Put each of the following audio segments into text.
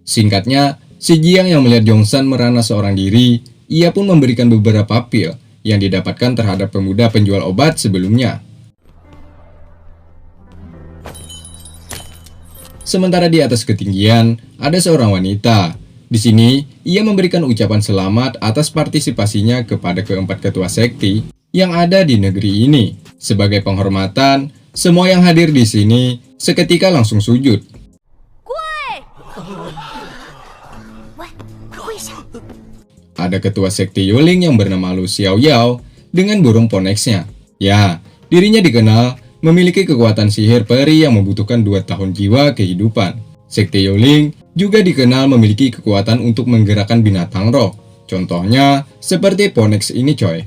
Singkatnya, si Jiang yang melihat Jongsan merana seorang diri, ia pun memberikan beberapa pil yang didapatkan terhadap pemuda penjual obat sebelumnya. Sementara di atas ketinggian, ada seorang wanita. Di sini, ia memberikan ucapan selamat atas partisipasinya kepada keempat ketua sekti yang ada di negeri ini. Sebagai penghormatan, semua yang hadir di sini seketika langsung sujud. Ada ketua sekti Yuling yang bernama Lu Xiaoyao dengan burung Phoenix-nya. Ya, dirinya dikenal memiliki kekuatan sihir peri yang membutuhkan 2 tahun jiwa kehidupan. Sekte Yuling juga dikenal memiliki kekuatan untuk menggerakkan binatang roh. Contohnya seperti Phoenix ini coy.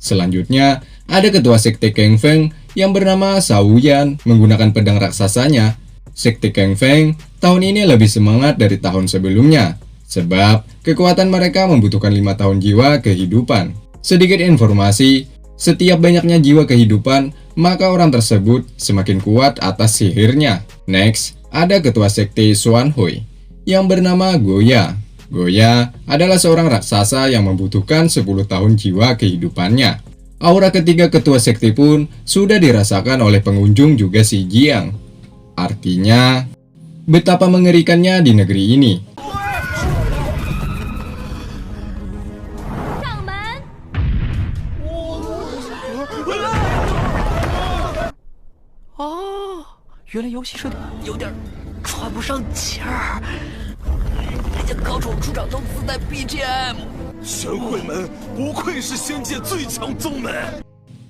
Selanjutnya, ada ketua sekte Kang Feng yang bernama Shao Yan menggunakan pedang raksasanya. Sekte Kang Feng tahun ini lebih semangat dari tahun sebelumnya, sebab kekuatan mereka membutuhkan 5 tahun jiwa kehidupan. Sedikit informasi, setiap banyaknya jiwa kehidupan, maka orang tersebut semakin kuat atas sihirnya. Next, ada ketua sekte Xuan Hui yang bernama Goya. Goya adalah seorang raksasa yang membutuhkan 10 tahun jiwa kehidupannya. Aura ketiga ketua sekte pun sudah dirasakan oleh pengunjung juga si Jiang. Artinya, betapa mengerikannya di negeri ini.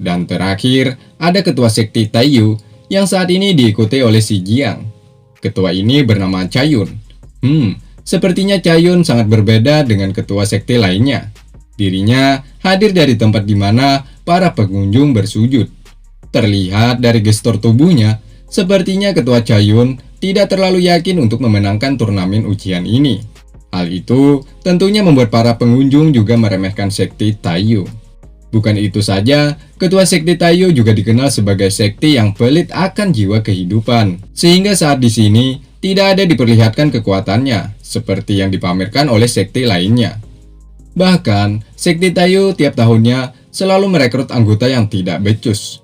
Dan terakhir, ada ketua sekte Taiyu yang saat ini diikuti oleh si Jiang. Ketua ini bernama Cayun. Sepertinya Cayun sangat berbeda dengan ketua sekte lainnya. Dirinya hadir dari tempat di mana para pengunjung bersujud. Terlihat dari gestur tubuhnya, sepertinya ketua Cayun tidak terlalu yakin untuk memenangkan turnamen ujian ini. Hal itu tentunya membuat para pengunjung juga meremehkan sekte Taiyu. Bukan itu saja, ketua sekte Taiyu juga dikenal sebagai sekte yang pelit akan jiwa kehidupan. Sehingga saat di sini tidak ada diperlihatkan kekuatannya, seperti yang dipamerkan oleh sekte lainnya. Bahkan, sekte Taiyu tiap tahunnya selalu merekrut anggota yang tidak becus.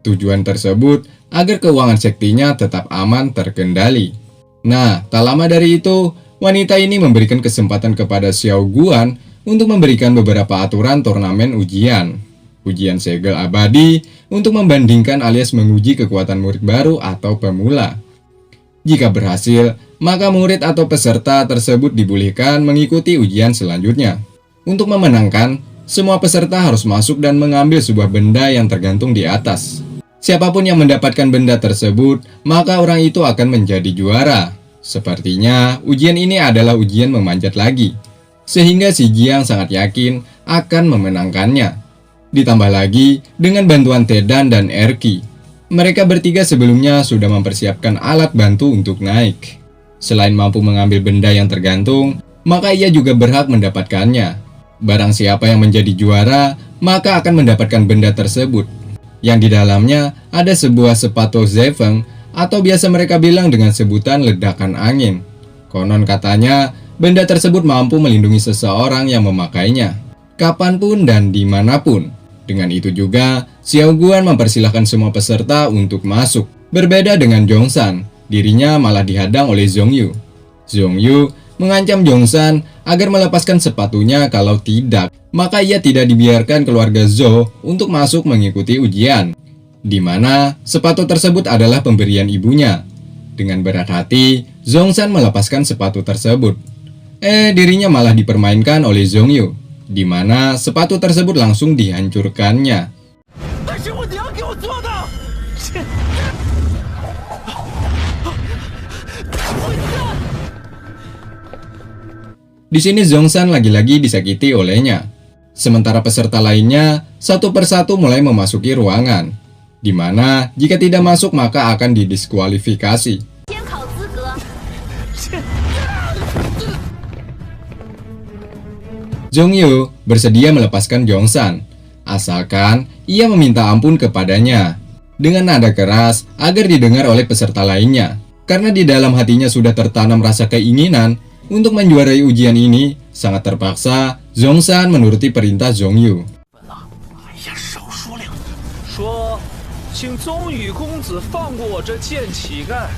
Tujuan tersebut agar keuangan sektinya tetap aman terkendali. Nah, tak lama dari itu, wanita ini memberikan kesempatan kepada Xiao Guan untuk memberikan beberapa aturan turnamen ujian. Ujian segel abadi untuk membandingkan alias menguji kekuatan murid baru atau pemula. Jika berhasil, maka murid atau peserta tersebut dibolehkan mengikuti ujian selanjutnya. Untuk memenangkan, semua peserta harus masuk dan mengambil sebuah benda yang tergantung di atas. Siapapun yang mendapatkan benda tersebut, maka orang itu akan menjadi juara. Sepertinya ujian ini adalah ujian memanjat lagi, sehingga si Jiang sangat yakin akan memenangkannya. Ditambah lagi dengan bantuan Tedan dan Erki. Mereka bertiga sebelumnya sudah mempersiapkan alat bantu untuk naik. Selain mampu mengambil benda yang tergantung, maka ia juga berhak mendapatkannya. Barang siapa yang menjadi juara, maka akan mendapatkan benda tersebut, yang di dalamnya ada sebuah sepatu Zefeng, atau biasa mereka bilang dengan sebutan ledakan angin. Konon katanya, benda tersebut mampu melindungi seseorang yang memakainya, kapanpun dan dimanapun. Dengan itu juga, Xiao Guan mempersilahkan semua peserta untuk masuk. Berbeda dengan Jongsan, dirinya malah dihadang oleh Zhongyu. Zhongyu mengancam Jongsan agar melepaskan sepatunya, kalau tidak, maka ia tidak dibiarkan keluarga Zhou untuk masuk mengikuti ujian. Di mana sepatu tersebut adalah pemberian ibunya. Dengan berat hati, Zhongshan melepaskan sepatu tersebut. Dirinya malah dipermainkan oleh Zhongyu, di mana sepatu tersebut langsung dihancurkannya. Di sini Zhongshan lagi-lagi disakiti olehnya. Sementara peserta lainnya satu persatu mulai memasuki ruangan, di mana jika tidak masuk maka akan didiskualifikasi. Zhongyu bersedia melepaskan Gyeongsan, asalkan ia meminta ampun kepadanya dengan nada keras agar didengar oleh peserta lainnya. Karena di dalam hatinya sudah tertanam rasa keinginan untuk menjuarai ujian ini, sangat terpaksa Gyeongsan menuruti perintah Zhongyu. 说，请宗宇公子放过我这贱乞丐。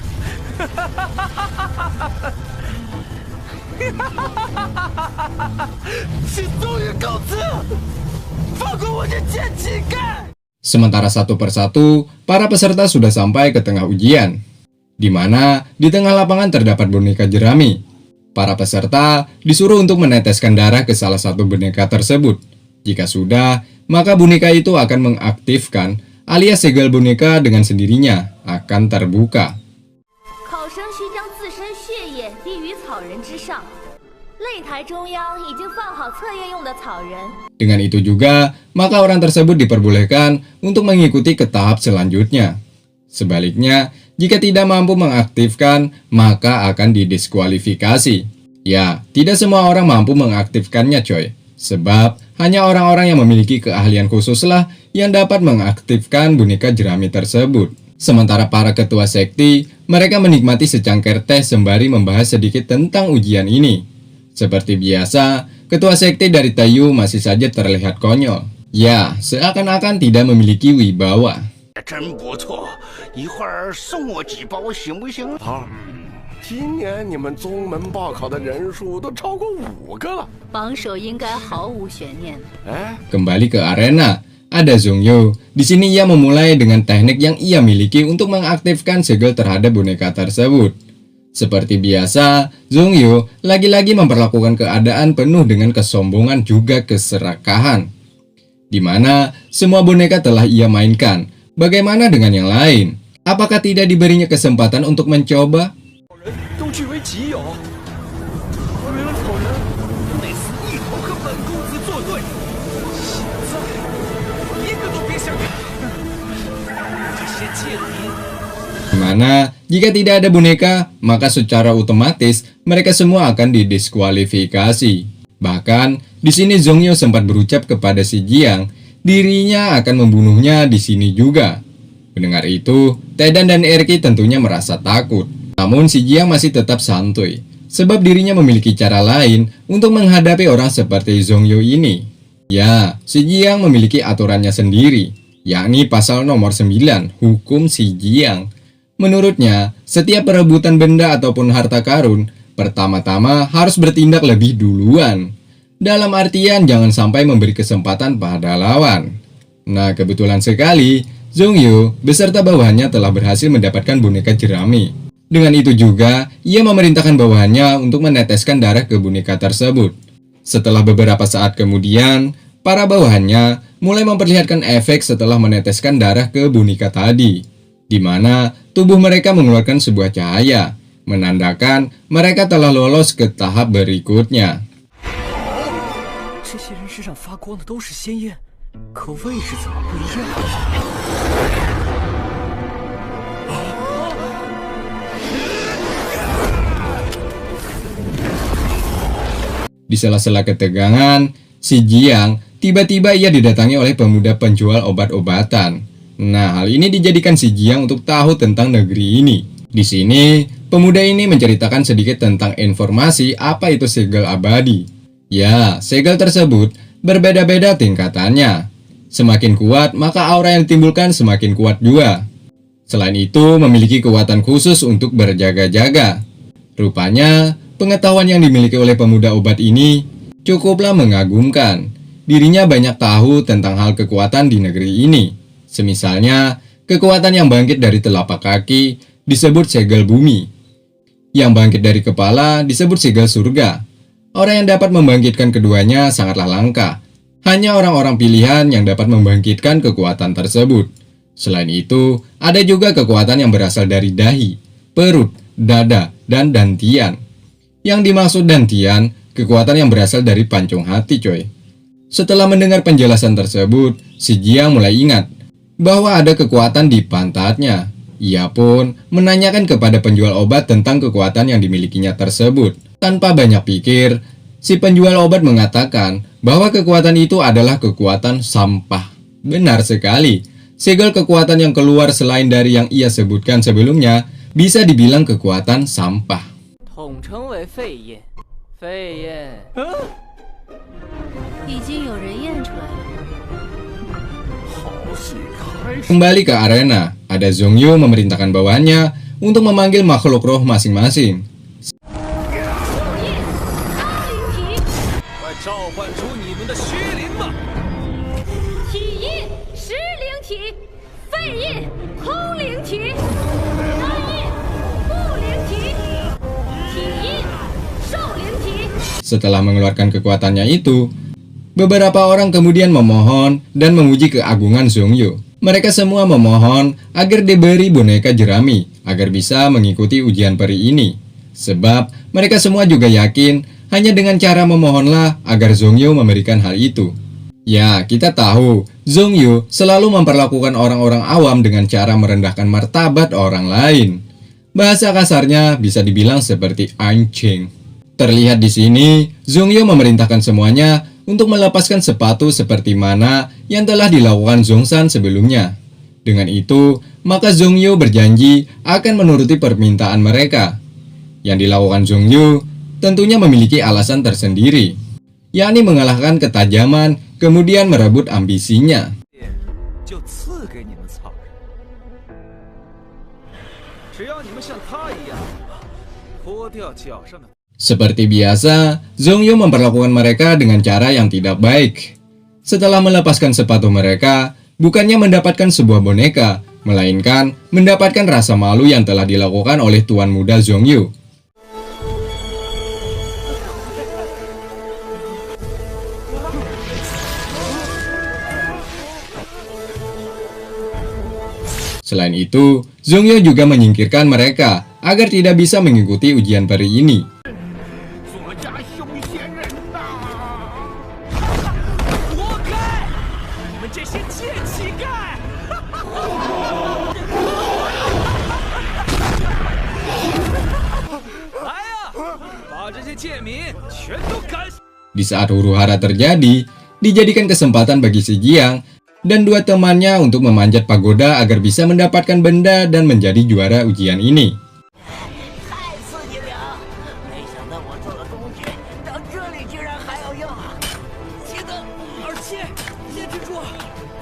请宗宇公子放过我这贱乞丐。 Sementara satu persatu, para peserta sudah sampai ke tengah ujian, di mana di tengah lapangan terdapat boneka jerami. Para peserta disuruh untuk meneteskan darah ke salah satu boneka tersebut. Jika sudah, maka boneka itu akan mengaktifkan alias segel boneka dengan sendirinya akan terbuka. Dengan itu juga, maka orang tersebut diperbolehkan untuk mengikuti ke tahap selanjutnya. Sebaliknya, jika tidak mampu mengaktifkan, maka akan didiskualifikasi. Ya, tidak semua orang mampu mengaktifkannya coy. Sebab hanya orang-orang yang memiliki keahlian khususlah yang dapat mengaktifkan boneka jerami tersebut. Sementara para ketua sekti, mereka menikmati secangkir teh sembari membahas sedikit tentang ujian ini. Seperti biasa, ketua sekti dari Taiyu masih saja terlihat konyol. Ya, seakan-akan tidak memiliki wibawa. 今年你们宗门报考的人数都超过5个了，榜首应该毫无悬念。Kembali ke arena, ada Zhongyu. Di sini ia memulai dengan teknik yang ia miliki untuk mengaktifkan segel terhadap boneka tersebut. Seperti biasa, Zhongyu lagi-lagi memperlakukan keadaan penuh dengan kesombongan juga keserakahan, di mana semua boneka telah ia mainkan. Bagaimana dengan yang lain? Apakah tidak diberinya kesempatan untuk mencoba? 都据为己有，好人好人，那次一口和本公子作对，现在一个都别想看。这些贱民。 Dimana jika tidak ada boneka, maka secara otomatis mereka semua akan didiskualifikasi. Bahkan di sini Zhongyu sempat berucap kepada si Jiang, dirinya akan membunuhnya di sini juga. Mendengar itu, Tedan dan Erki tentunya merasa takut. Namun si Jiang masih tetap santuy, sebab dirinya memiliki cara lain untuk menghadapi orang seperti Zhongyu ini. Ya, si Jiang memiliki aturannya sendiri, yakni pasal nomor 9, hukum si Jiang. Menurutnya, setiap perebutan benda ataupun harta karun, pertama-tama harus bertindak lebih duluan. Dalam artian jangan sampai memberi kesempatan pada lawan. Nah, kebetulan sekali, Zhongyu beserta bawahannya telah berhasil mendapatkan boneka jerami. Dengan itu juga, ia memerintahkan bawahannya untuk meneteskan darah ke boneka tersebut. Setelah beberapa saat kemudian, para bawahannya mulai memperlihatkan efek setelah meneteskan darah ke boneka tadi, di mana tubuh mereka mengeluarkan sebuah cahaya, menandakan mereka telah lolos ke tahap berikutnya. 这些人身上发光的都是鲜艳，可位置怎么不一样？ Di sela-sela ketegangan, si Jiang tiba-tiba ia didatangi oleh pemuda penjual obat-obatan. Nah, hal ini dijadikan si Jiang untuk tahu tentang negeri ini. Di sini, pemuda ini menceritakan sedikit tentang informasi apa itu segel abadi. Ya, segel tersebut berbeda-beda tingkatannya. Semakin kuat, maka aura yang ditimbulkan semakin kuat juga. Selain itu, memiliki kekuatan khusus untuk berjaga-jaga. Rupanya, pengetahuan yang dimiliki oleh pemuda obat ini cukuplah mengagumkan. Dirinya banyak tahu tentang hal kekuatan di negeri ini. Semisalnya, kekuatan yang bangkit dari telapak kaki disebut segel bumi. Yang bangkit dari kepala disebut segel surga. Orang yang dapat membangkitkan keduanya sangatlah langka. Hanya orang-orang pilihan yang dapat membangkitkan kekuatan tersebut. Selain itu, ada juga kekuatan yang berasal dari dahi, perut, dada, dan dantian. Yang dimaksud dantian, kekuatan yang berasal dari pancung hati coy. Setelah mendengar penjelasan tersebut, si Jiang mulai ingat bahwa ada kekuatan di pantatnya. Ia pun menanyakan kepada penjual obat tentang kekuatan yang dimilikinya tersebut. Tanpa banyak pikir, si penjual obat mengatakan bahwa kekuatan itu adalah kekuatan sampah. Benar sekali, segel kekuatan yang keluar selain dari yang ia sebutkan sebelumnya bisa dibilang kekuatan sampah. 统称为废印，废印。已经有人验出来了。 Kembali ke arena, ada Zhongyu memerintahkan bawahannya untuk memanggil makhluk roh masing-masing. 快召唤出你们的虚灵吧！ 体印、实灵体、废印、空灵体、单印、不灵体、体印、兽灵体。 Setelah mengeluarkan kekuatannya itu, beberapa orang kemudian memohon dan memuji keagungan Zhongyu. Mereka semua memohon agar diberi boneka jerami agar bisa mengikuti ujian peri ini. Sebab mereka semua juga yakin hanya dengan cara memohonlah agar Zhongyu memberikan hal itu. Ya, kita tahu Zhongyu selalu memperlakukan orang-orang awam dengan cara merendahkan martabat orang lain. Bahasa kasarnya bisa dibilang seperti anjing. Terlihat di sini, Zhongyu memerintahkan semuanya untuk melepaskan sepatu seperti mana yang telah dilakukan Zhongshan sebelumnya. Dengan itu, maka Zhongyu berjanji akan menuruti permintaan mereka. Yang dilakukan Zhongyu tentunya memiliki alasan tersendiri, yakni mengalahkan ketajaman, kemudian merebut ambisinya. 就赐给你们草人，只要你们像他一样，脱掉脚上的。 Seperti biasa, Zhongyu memperlakukan mereka dengan cara yang tidak baik. Setelah melepaskan sepatu mereka, bukannya mendapatkan sebuah boneka, melainkan mendapatkan rasa malu yang telah dilakukan oleh tuan muda Zhongyu. Selain itu, Zhongyu juga menyingkirkan mereka agar tidak bisa mengikuti ujian peri ini. 左家凶险人呐！活该！你们这些贱乞丐！来呀，把这些贱民全都赶死！ Di saat huru-hara terjadi, dijadikan kesempatan bagi si Jiang dan dua temannya untuk memanjat pagoda agar bisa mendapatkan benda dan menjadi juara ujian ini. 太刺激了！没想到我做的工具到这里居然还有用。铁的27，坚持住，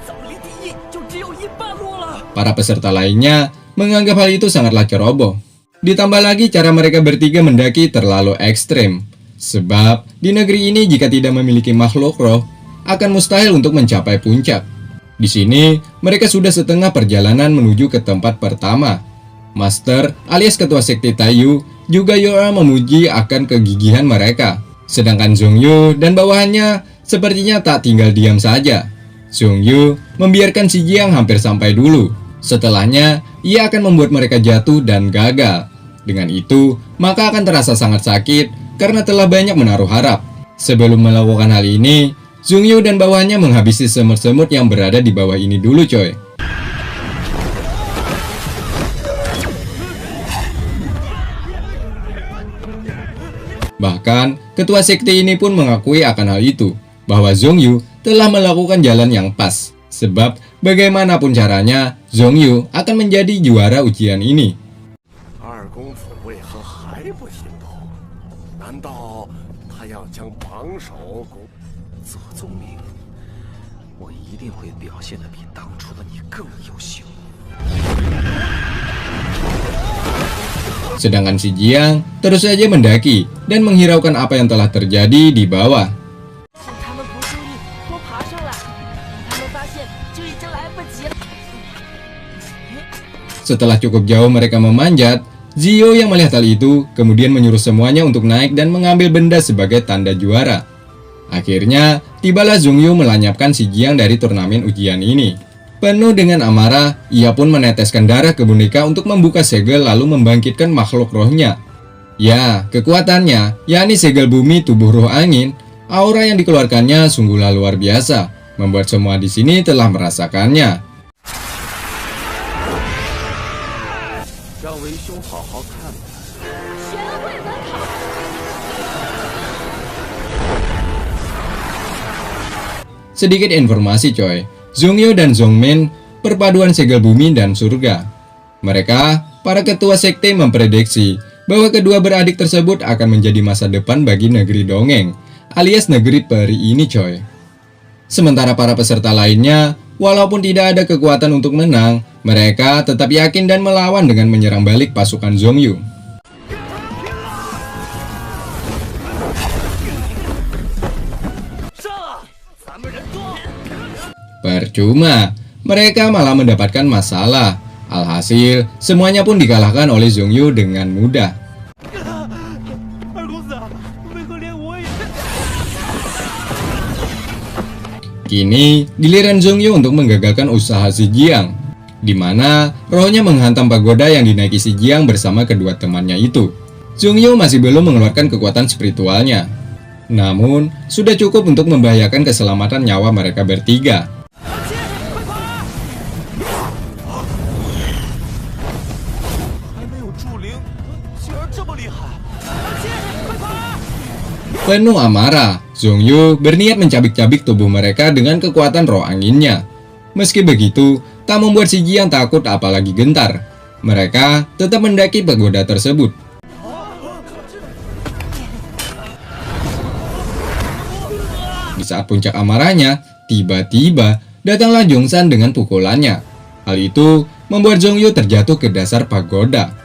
咱们离第一就只有一半路了。 Para peserta lainnya menganggap hal itu sangatlah ceroboh. Ditambah lagi cara mereka bertiga mendaki terlalu ekstrim. Sebab di negeri ini jika tidak memiliki makhluk roh, akan mustahil untuk mencapai puncak. Di sini, mereka sudah setengah perjalanan menuju ke tempat pertama. Master alias ketua sekte Taiyu juga Yoa memuji akan kegigihan mereka. Sedangkan Zhongyu dan bawahannya sepertinya tak tinggal diam saja. Zhongyu membiarkan si Jiang hampir sampai dulu. Setelahnya, ia akan membuat mereka jatuh dan gagal. Dengan itu, maka akan terasa sangat sakit karena telah banyak menaruh harap. Sebelum melakukan hal ini, Zhongyu dan bawahannya menghabisi semut-semut yang berada di bawah ini dulu coy. Bahkan, ketua sekte ini pun mengakui akan hal itu, bahwa Zhongyu telah melakukan jalan yang pas. Sebab, bagaimanapun caranya, Zhongyu akan menjadi juara ujian ini. 二公子为何还不心动？难道他要将榜首拱？ 左宗明，我一定会表现得比当初的你更优秀。 Sedangkan si Jiang terus saja mendaki dan menghiraukan apa yang telah terjadi di bawah. 是他们不注意，多爬上来，他们发现就已经来不及了。 Setelah cukup jauh mereka memanjat, Zio yang melihat hal itu kemudian menyuruh semuanya untuk naik dan mengambil benda sebagai tanda juara. Akhirnya, tibalah Zhongyu melanyapkan si Jiang dari turnamen ujian ini. Penuh dengan amarah, ia pun meneteskan darah ke boneka untuk membuka segel lalu membangkitkan makhluk rohnya. Ya, kekuatannya, yakni segel bumi tubuh roh angin, aura yang dikeluarkannya sungguhlah luar biasa, membuat semua di sini telah merasakannya. 让为兄好好看看。学会奔跑。Sedikit informasi coy, Zhongyu dan Zhongmin perpaduan segel bumi dan surga. Mereka, para ketua sekte memprediksi bahwa kedua beradik tersebut akan menjadi masa depan bagi negeri dongeng, alias negeri peri ini coy. Sementara para peserta lainnya, walaupun tidak ada kekuatan untuk menang, mereka tetap yakin dan melawan dengan menyerang balik pasukan Zhongyu. Percuma, mereka malah mendapatkan masalah. Alhasil, semuanya pun dikalahkan oleh Zhongyu dengan mudah. 二公子，为何连我也？ Kini, giliran Zhongyu untuk menggagalkan usaha si Jiang, di mana rohnya menghantam pagoda yang dinaiki si Jiang bersama kedua temannya itu. Zhongyu masih belum mengeluarkan kekuatan spiritualnya. Namun, sudah cukup untuk membahayakan keselamatan nyawa mereka bertiga. 还没有助灵，竟然这么厉害！二七，快跑！ Penuh amarah, Zhongyu berniat mencabik-cabik tubuh mereka dengan kekuatan roh anginnya. Meski begitu, tak membuat si Jiang takut apalagi gentar. Mereka tetap mendaki pagoda tersebut. Di saat puncak amarahnya, tiba-tiba datanglah Zhongshan dengan pukulannya. Hal itu membuat Zhongyu terjatuh ke dasar pagoda.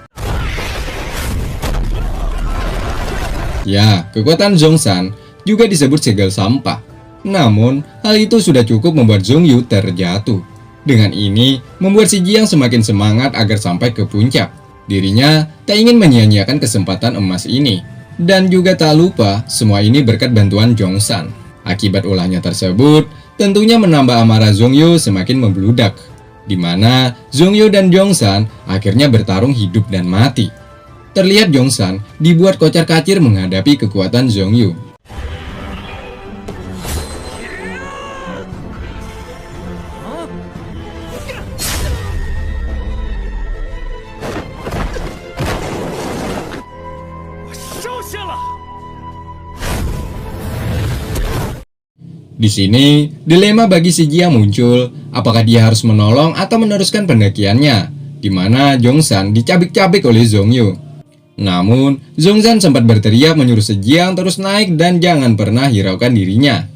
Ya, kekuatan Zhongshan juga disebut segel sampah. Namun, hal itu sudah cukup membuat Zhongyu terjatuh. Dengan ini, membuat si Jiang semakin semangat agar sampai ke puncak. Dirinya tak ingin menyia-nyiakan kesempatan emas ini. Dan juga tak lupa, semua ini berkat bantuan Zhongshan. Akibat ulahnya tersebut, tentunya menambah amarah Zhongyu semakin membludak. Di mana Zhongyu dan Zhongshan akhirnya bertarung hidup dan mati. Terlihat Zhongshan dibuat kocar-kacir menghadapi kekuatan Zhongyu. Di sini, dilema bagi si Jiang muncul, apakah dia harus menolong atau meneruskan pendakiannya, di mana Zhongshan dicabik-cabik oleh Zhongyu. Namun, Zhongshan sempat berteriak menyuruh si Jiang terus naik dan jangan pernah hiraukan dirinya.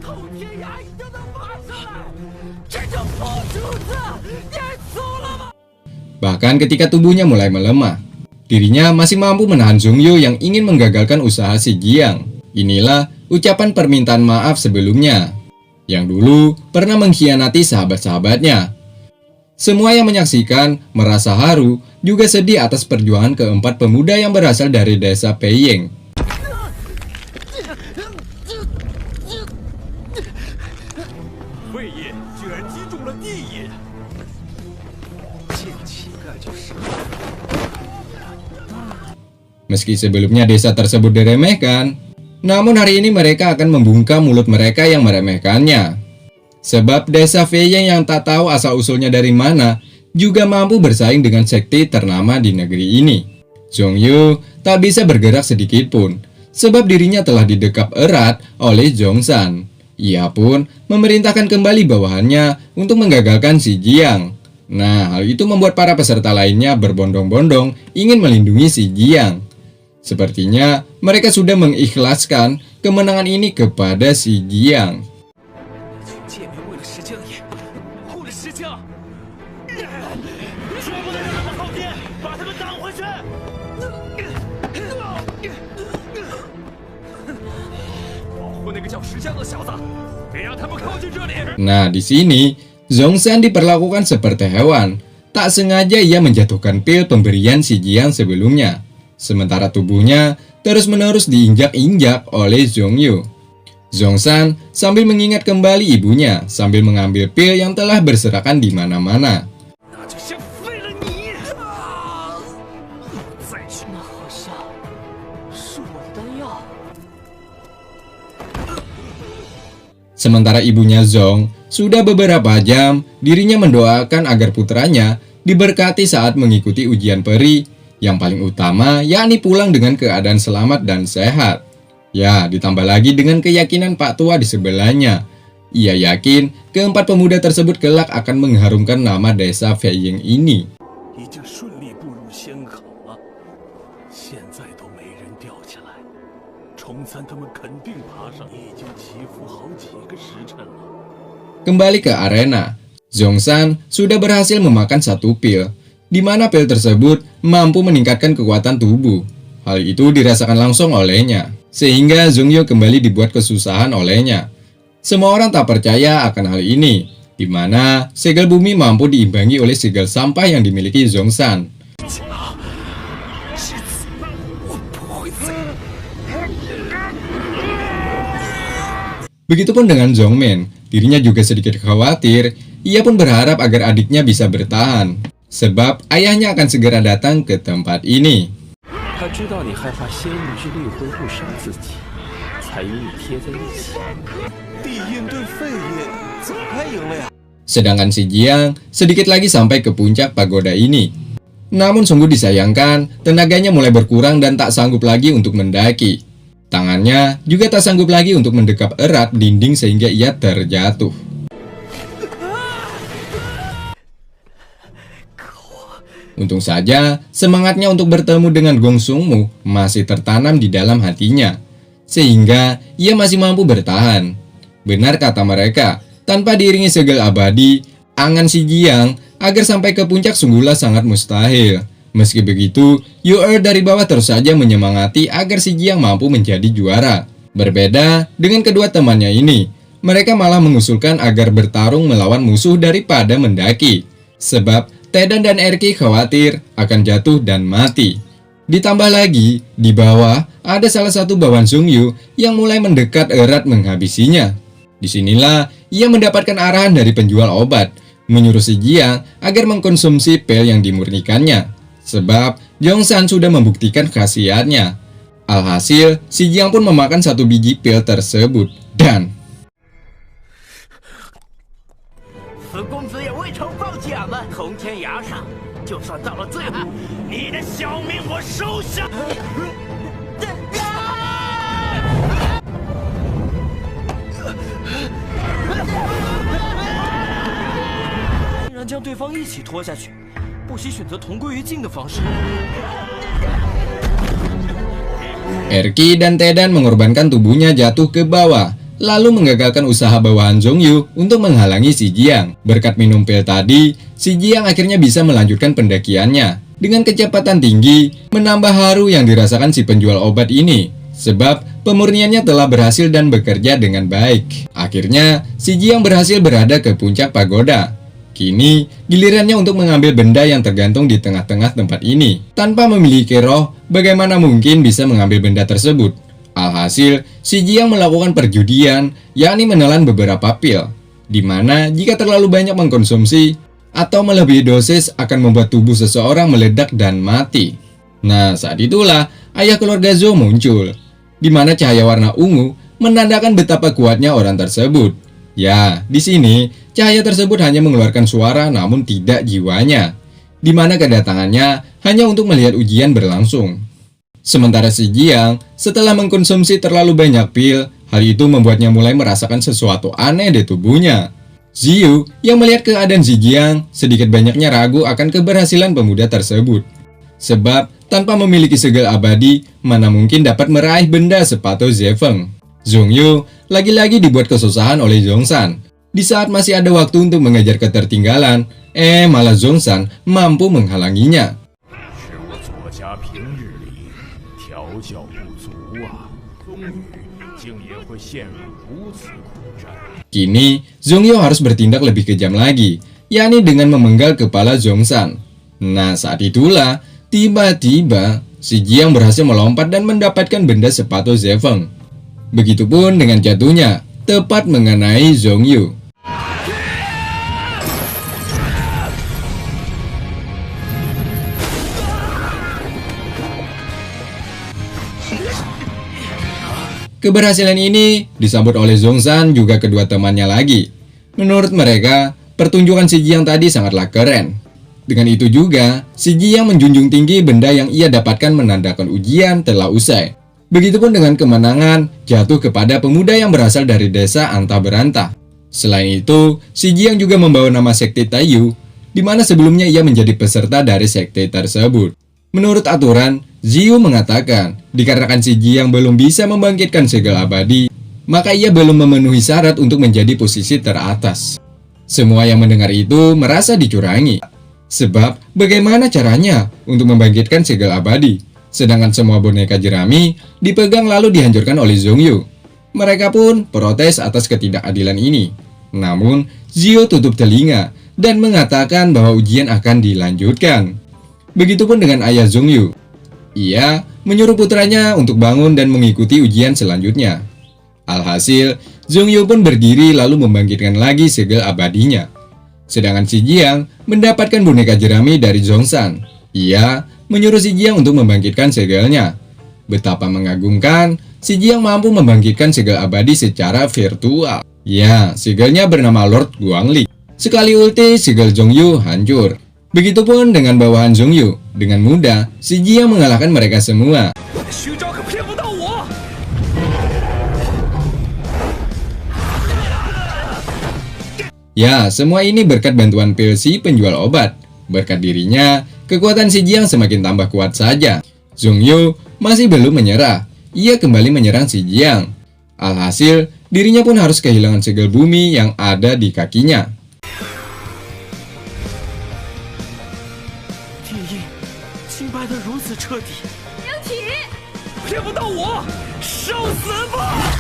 透天涯一定能爬上来！这叫破竹子，你怂了吗？ Bahkan ketika tubuhnya mulai melemah, dirinya masih mampu menahan Zhongyu yang ingin menggagalkan usaha si Jiang. Inilah ucapan permintaan maaf sebelumnya, yang dulu pernah mengkhianati sahabat-sahabatnya. Semua yang menyaksikan merasa haru, juga sedih atas perjuangan keempat pemuda yang berasal dari desa Peiying. 魏业居然击中了地业，见乞丐就是。 Meski sebelumnya desa tersebut diremehkan, namun hari ini mereka akan membungkam mulut mereka yang meremehkannya. Sebab desa Peiying yang tak tahu asal-usulnya dari mana juga mampu bersaing dengan sekte ternama di negeri ini. Zhongyu tak bisa bergerak sedikit pun, sebab dirinya telah didekap erat oleh Zhongshan. Ia pun memerintahkan kembali bawahannya untuk menggagalkan si Jiang. Nah, hal itu membuat para peserta lainnya berbondong-bondong ingin melindungi si Jiang. Sepertinya mereka sudah mengikhlaskan kemenangan ini kepada si Jiang. 见面为了石江野，护着石江，绝不能让他们后天把他们挡回去。保护那个叫石江的小子，别让他们靠近这里。 Nah, di sini Zhongshan diperlakukan seperti hewan. Tak sengaja ia menjatuhkan pil pemberian si Jiang sebelumnya. Sementara tubuhnya terus-menerus diinjak-injak oleh Zhongyu. Zhongshan sambil mengingat kembali ibunya sambil mengambil pil yang telah berserakan di mana-mana. 那就先废了你！再去，那好像是我的丹药。 Sementara ibunya Zhong sudah beberapa jam dirinya mendoakan agar putranya diberkati saat mengikuti ujian peri. Yang paling utama yakni pulang dengan keadaan selamat dan sehat. Ya, ditambah lagi dengan keyakinan Pak Tua di sebelahnya Ia yakin keempat pemuda tersebut kelak akan mengharumkan nama desa Feiying ini. 已经顺利步入仙口了，现在都没人掉下来，虫三他们肯定爬上，已经祈福好几个时辰了。 Kembali ke arena, Zhongshan sudah berhasil memakan satu pil, di mana pil tersebut mampu meningkatkan kekuatan tubuh. Hal itu dirasakan langsung olehnya, sehingga Zhongyu kembali dibuat kesusahan olehnya. Semua orang tak percaya akan hal ini, di mana segel bumi mampu diimbangi oleh segel sampah yang dimiliki Zhongshan. Begitupun dengan Zhongmen, dirinya juga sedikit khawatir. Ia pun berharap agar adiknya bisa bertahan, sebab ayahnya akan segera datang ke tempat ini. 他知道你害怕仙域之力会误伤自己，才与你贴在一起。地印对废印早该赢了呀！ Sedangkan si Jiang sedikit lagi sampai ke puncak pagoda ini. Namun sungguh disayangkan, tenaganya mulai berkurang dan tak sanggup lagi untuk mendaki. Tangannya juga tak sanggup lagi untuk mendekap erat dinding sehingga ia terjatuh. Untung saja, semangatnya untuk bertemu dengan Gong Xungmu masih tertanam di dalam hatinya, sehingga ia masih mampu bertahan. Benar kata mereka, tanpa diiringi segel abadi, angan si Jiang agar sampai ke puncak sungguhlah sangat mustahil. Meski begitu, Yu dari bawah terus saja menyemangati agar si Jiang mampu menjadi juara. Berbeda dengan kedua temannya ini, mereka malah mengusulkan agar bertarung melawan musuh daripada mendaki. Sebab Tedan dan Erki khawatir akan jatuh dan mati. Ditambah lagi, di bawah ada salah satu bawahan Zhongyu yang mulai mendekat erat menghabisinya. Disinilah ia mendapatkan arahan dari penjual obat, menyuruh si Jiang agar mengkonsumsi pil yang dimurnikannya. Sebab Zhongshan sudah membuktikan khasiatnya. Alhasil, si Jiang pun memakan satu biji pil tersebut dan 此公子也未曾放弃俺们，从天涯上，就算到了最后，你的小命我收下。竟然将对方一起拖下去，不惜选择同归于尽的方式。 Erki dan Tedan mengorbankan tubuhnya jatuh ke bawah, lalu menggagalkan usaha bawahan Zhongyu untuk menghalangi si Jiang. Berkat minum pil tadi, si Jiang akhirnya bisa melanjutkan pendakiannya dengan kecepatan tinggi, menambah haru yang dirasakan si penjual obat ini. Sebab pemurniannya telah berhasil dan bekerja dengan baik. Akhirnya, si Jiang berhasil berada ke puncak pagoda. Kini, gilirannya untuk mengambil benda yang tergantung di tengah-tengah tempat ini. Tanpa memiliki roh, bagaimana mungkin bisa mengambil benda tersebut? Alhasil, si Jiang melakukan perjudian, yakni menelan beberapa pil, di mana jika terlalu banyak mengkonsumsi atau melebihi dosis akan membuat tubuh seseorang meledak dan mati. Nah, saat itulah ayah keluarga Zhou muncul, di mana cahaya warna ungu menandakan betapa kuatnya orang tersebut. Ya, di sini cahaya tersebut hanya mengeluarkan suara namun tidak jiwanya, di mana kedatangannya hanya untuk melihat ujian berlangsung. Sementara si Jiang setelah mengkonsumsi terlalu banyak pil, hal itu membuatnya mulai merasakan sesuatu aneh di tubuhnya. Ziyu yang melihat keadaan si Jiang sedikit banyaknya ragu akan keberhasilan pemuda tersebut. Sebab tanpa memiliki segel abadi, mana mungkin dapat meraih benda sepatu Zefeng. Zhongyu lagi-lagi dibuat kesusahan oleh Zhongshan. Di saat masih ada waktu untuk mengejar ketertinggalan, malah Zhongshan mampu menghalanginya. 是我左家平日里调教不足啊，终于竟也会陷入如此苦战。 Kini, Zhongyu harus bertindak lebih kejam lagi, yakni dengan memenggal kepala Zhongshan. Nah, saat itulah, tiba-tiba, si Jiang berhasil melompat dan mendapatkan benda sepatu Zefeng. Begitupun dengan jatuhnya, tepat mengenai Zhongyu. Keberhasilan ini disambut oleh Zhongshan juga kedua temannya lagi. Menurut mereka, pertunjukan si Jiang tadi sangatlah keren. Dengan itu juga, si Jiang menjunjung tinggi benda yang ia dapatkan menandakan ujian telah usai. Begitupun dengan kemenangan jatuh kepada pemuda yang berasal dari desa Anta Berantah. Selain itu, Xi Jiang juga membawa nama sekte Taiyu, di mana sebelumnya ia menjadi peserta dari sekte tersebut. Menurut aturan, Ziyu mengatakan, dikarenakan Xi Jiang belum bisa membangkitkan segel abadi, maka ia belum memenuhi syarat untuk menjadi posisi teratas. Semua yang mendengar itu merasa dicurangi. Sebab, bagaimana caranya untuk membangkitkan segel abadi? Sedangkan semua boneka jerami dipegang lalu dihancurkan oleh Zhongyu. Mereka pun protes atas ketidakadilan ini. Namun, Ziyu tutup telinga dan mengatakan bahwa ujian akan dilanjutkan. Begitupun dengan ayah Zhongyu. Ia menyuruh putranya untuk bangun dan mengikuti ujian selanjutnya. Alhasil, Zhongyu pun berdiri lalu membangkitkan lagi segel abadinya. Sedangkan Xi Jiang mendapatkan boneka jerami dari Zhongshan. Ia menyuruh Xi Jiang untuk membangkitkan segelnya. Betapa mengagumkan, Xi Jiang mampu membangkitkan segel abadi secara virtual. Ya, segelnya bernama Lord Guangli. Sekali ulti, segel Zhongyu hancur. Begitupun dengan bawahan Zhongyu. Dengan mudah, Xi Jiang mengalahkan mereka semua. 虚招可骗不到我。 Ya, semua ini berkat bantuan pil si penjual obat. Berkat dirinya, kekuatan Xi Jiang semakin tambah kuat saja. Zhongyu masih belum menyerah. Ia kembali menyerang Xi Jiang. Alhasil, dirinya pun harus kehilangan segel bumi yang ada di kakinya. 地印清白的如此彻底，灵体，骗不到我，受死吧！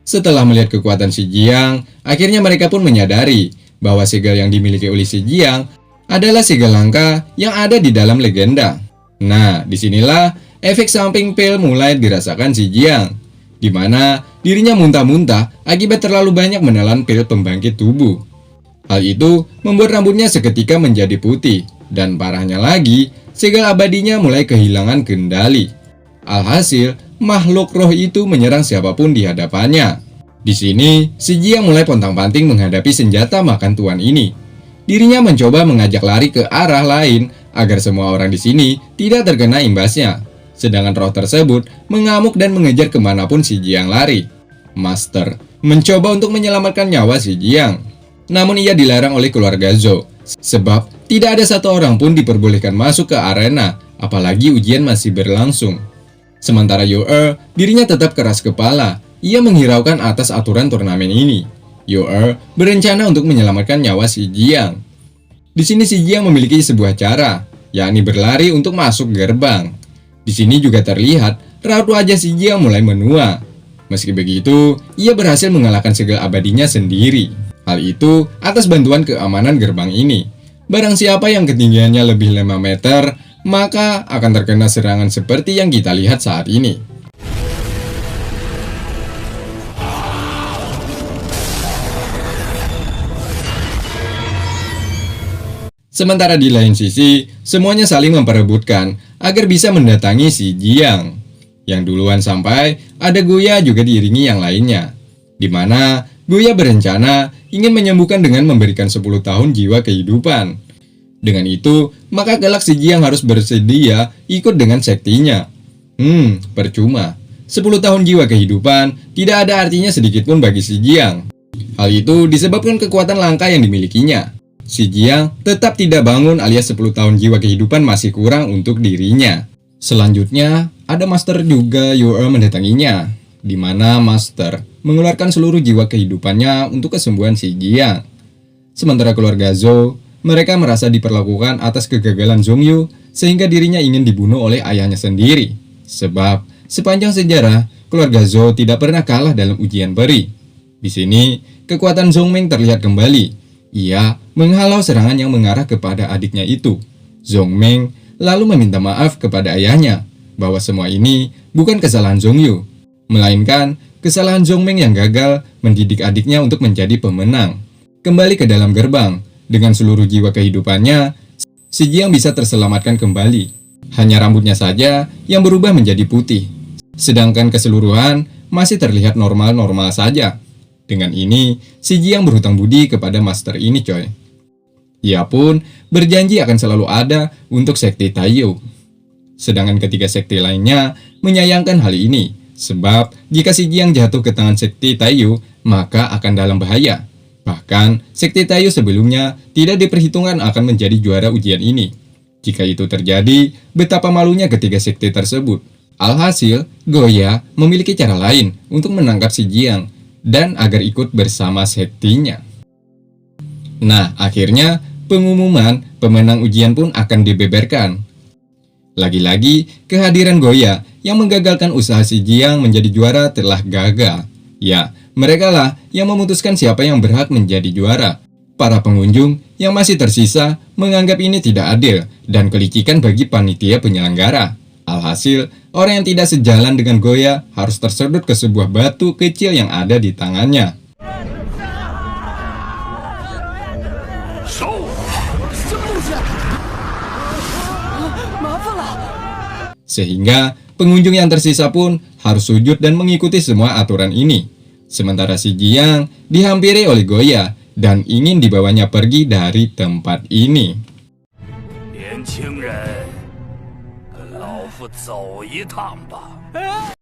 Setelah melihat kekuatan Xi Jiang, akhirnya mereka pun menyadari bahwa segel yang dimiliki oleh Xi Jiang adalah segel langka yang ada di dalam legenda. Nah, disinilah efek samping pil mulai dirasakan Xi Jiang, di mana dirinya muntah-muntah akibat terlalu banyak menelan pil pembangkit tubuh. Hal itu membuat rambutnya seketika menjadi putih, dan parahnya lagi, segel abadinya mulai kehilangan kendali. Alhasil, makhluk roh itu menyerang siapapun di hadapannya. Di sini, Xi Jiang mulai pontang-panting menghadapi senjata makan tuan ini. Dirinya mencoba mengajak lari ke arah lain agar semua orang di sini tidak terkena imbasnya. Sedangkan roh tersebut mengamuk dan mengejar kemanapun Xi Jiang lari. Master mencoba untuk menyelamatkan nyawa Xi Jiang. Namun ia dilarang oleh keluarga Zhou, sebab tidak ada satu orang pun diperbolehkan masuk ke arena, apalagi ujian masih berlangsung. Sementara You'er, dirinya tetap keras kepala. Ia menghiraukan atas aturan turnamen ini. You'er berencana untuk menyelamatkan nyawa Xi Jiang. Di sini Xi Jiang memiliki sebuah cara, yakni berlari untuk masuk gerbang. Di sini juga terlihat raut wajah Xi Jiang mulai menua. Meski begitu, ia berhasil mengalahkan segel abadinya sendiri. Hal itu atas bantuan keamanan gerbang ini. Barang siapa yang ketinggiannya lebih 5 meter, maka akan terkena serangan seperti yang kita lihat saat ini. Sementara di lain sisi, semuanya saling memperebutkan agar bisa mendatangi Xi Jiang. Yang duluan sampai, ada Guya juga diiringi yang lainnya. Di mana Guya berencana ingin menyembuhkan dengan memberikan 10 tahun jiwa kehidupan. Dengan itu, maka kelak Xi Jiang harus bersedia ikut dengan sektinya. Percuma. 10 tahun jiwa kehidupan tidak ada artinya sedikitpun bagi Xi Jiang. Hal itu disebabkan kekuatan langka yang dimilikinya. Xi Jiang tetap tidak bangun alias 10 tahun jiwa kehidupan masih kurang untuk dirinya. Selanjutnya, ada Master juga You'er mendatanginya, di mana Master mengeluarkan seluruh jiwa kehidupannya untuk kesembuhan Xi Jiang. Sementara keluarga Zhou, mereka merasa diperlakukan atas kegagalan Zhongyu sehingga dirinya ingin dibunuh oleh ayahnya sendiri. Sebab sepanjang sejarah, keluarga Zhou tidak pernah kalah dalam ujian peri. Di sini, kekuatan Zhongming terlihat kembali. Ia menghalau serangan yang mengarah kepada adiknya itu. Zhongming lalu meminta maaf kepada ayahnya bahwa semua ini bukan kesalahan Zhongyu, melainkan kesalahan Zhongming yang gagal mendidik adiknya untuk menjadi pemenang. Kembali ke dalam gerbang, dengan seluruh jiwa kehidupannya, Xi Jiang bisa terselamatkan kembali. Hanya rambutnya saja yang berubah menjadi putih. Sedangkan keseluruhan masih terlihat normal-normal saja. Dengan ini, Xi Jiang berhutang budi kepada master ini coy. Ia pun berjanji akan selalu ada untuk sekte Taiyu. Sedangkan ketiga sekte lainnya menyayangkan hal ini, Sebab jika si Jiang jatuh ke tangan sekte Taiyu, maka akan dalam bahaya. Bahkan, sekte Taiyu sebelumnya tidak diperhitungkan akan menjadi juara ujian ini. Jika itu terjadi, betapa malunya ketiga sekte tersebut. Alhasil, Goya memiliki cara lain untuk menangkap si Jiang dan agar ikut bersama sektenya. Nah, akhirnya pengumuman pemenang ujian pun akan dibeberkan. Lagi-lagi, kehadiran Goya yang menggagalkan usaha si Jiang menjadi juara telah gagal. Ya, merekalah yang memutuskan siapa yang berhak menjadi juara. Para pengunjung yang masih tersisa menganggap ini tidak adil dan kelicikan bagi panitia penyelenggara. Alhasil, orang yang tidak sejalan dengan Goya harus tersedot ke sebuah batu kecil yang ada di tangannya. Sehingga pengunjung yang tersisa pun harus sujud dan mengikuti semua aturan ini. Sementara si Jiang dihampiri oleh Goya dan ingin dibawanya pergi dari tempat ini. 年轻人，跟老夫走一趟吧。